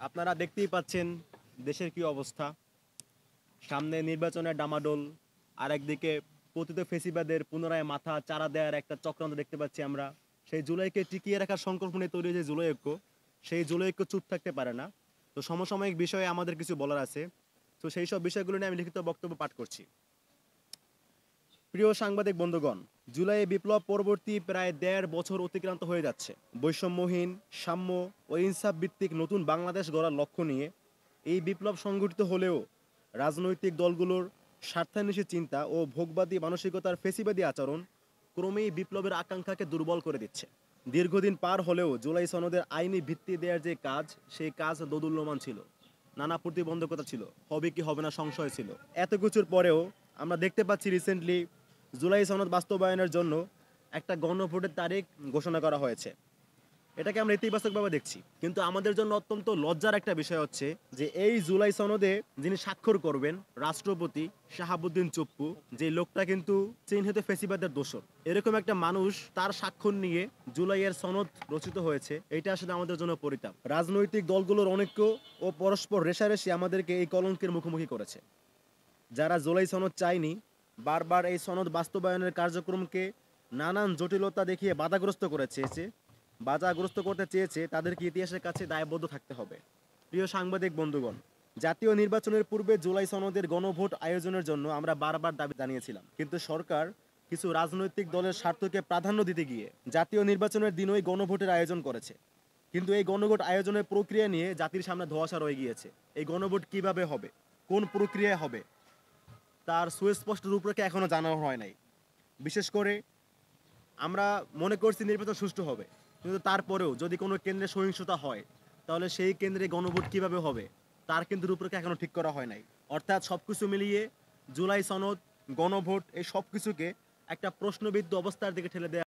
আপনারা দেখতেই পাচ্ছেন দেশের কি অবস্থা। সামনে নির্বাচনের ডামাডোল, আর একদিকে পতিত ফেসিবাদের পুনরায় মাথা চারা দেওয়ার একটা চক্রান্ত দেখতে পাচ্ছি আমরা। সেই জুলাইকে টিকিয়ে রাখার সংকল্প নিয়ে তৈরি যে জুলাই ঐক্য, সেই জুলাই ঐক্য চুপ থাকতে পারে না। তো সমসাময়িক বিষয়ে আমাদের কিছু বলার আছে। তো সেই সব বিষয়গুলো নিয়ে আমি লিখিত বক্তব্য পাঠ করছি। প্রিয় সাংবাদিক বন্ধুগণ, জুলাই বিপ্লব পরবর্তী প্রায় ১.৫ বছর অতিক্রান্ত হয়ে যাচ্ছে। বৈষম্যহীন, সাম্য ও ইনসাফ ভিত্তিক নতুন বাংলাদেশ গড়ার লক্ষ্য নিয়ে এই বিপ্লব সংগঠিত হলেও রাজনৈতিক দলগুলোর স্বার্থান্বেষী চিন্তা ও ভোগবাদী মানসিকতার ফেসিবাদী আচরণ ক্রমেই বিপ্লবের আকাঙ্ক্ষাকে দুর্বল করে দিচ্ছে। দীর্ঘদিন পার হলেও জুলাই সনদের আইনি ভিত্তি দেওয়ার যে কাজ, সেই কাজ দোদুল্যমান ছিল। নানা প্রতিবন্ধকতা ছিল, হবে কি হবে না সংশয় ছিল। এত কিছুর পরেও আমরা দেখতে পাচ্ছি রিসেন্টলি জুলাই সনদ বাস্তবায়নের জন্য একটা গণভোটের তারিখ ঘোষণা করা হয়েছে। এটাকে আমরা ইতিবাচকভাবে দেখছি, কিন্তু আমাদের জন্য অত্যন্ত লজ্জার একটা বিষয় হচ্ছে যে এই জুলাই সনদে যিনি স্বাক্ষর করবেন, রাষ্ট্রপতি শাহাবুদ্দিন চুপ্পু, যে লোকটা কিন্তু চিহ্নিত ফেসিবাদের দোষর। এরকম একটা মানুষ, তার স্বাক্ষর নিয়ে জুলাইয়ের সনদ রচিত হয়েছে, এটা আসলে আমাদের জন্য পরিতাপ। রাজনৈতিক দলগুলোর অনৈক্য ও পরস্পর রেষারেষি আমাদেরকে এই কলঙ্কের মুখোমুখি করেছে। যারা জুলাই সনদ চায়নি, বারবার এই সনদ বাস্তবায়নের কার্যক্রমকে নানান জটিলতা দেখিয়ে বাধাগ্রস্ত করতে চেয়েছে, তাদেরকে ইতিহাসের কাছে দায়বদ্ধ থাকতে হবে। প্রিয় সাংবাদিক বন্ধুগণ, জাতীয় নির্বাচনের পূর্বে জুলাই সনদের গণভোট আয়োজনের জন্য আমরা বারবার দাবি জানিয়েছিলাম, কিন্তু সরকার কিছু রাজনৈতিক দলের স্বার্থকে প্রাধান্য দিতে গিয়ে জাতীয় নির্বাচনের দিনই গণভোটের আয়োজন করেছে। কিন্তু এই গণভোট আয়োজনের প্রক্রিয়া নিয়ে জাতির সামনে ধোঁয়াশা রয়ে গিয়েছে। এই গণভোট কিভাবে হবে, কোন প্রক্রিয়ায় হবে, তার সুস্পষ্ট রূপরেখা এখনো জানানো হয় নাই। বিশেষ করে আমরা মনে করছি নির্বাচন সুষ্ঠু হবে, কিন্তু তারপরেও যদি কোনো কেন্দ্রে সহিংসতা হয়, তাহলে সেই কেন্দ্রে গণভোট কিভাবে হবে, তার কিন্তু রূপরেখা এখনো ঠিক করা হয় নাই। অর্থাৎ সবকিছু মিলিয়ে জুলাই সনদ, গণভোট, এই সব কিছুকে একটা প্রশ্নবিদ্ধ অবস্থার দিকে ঠেলে দেওয়া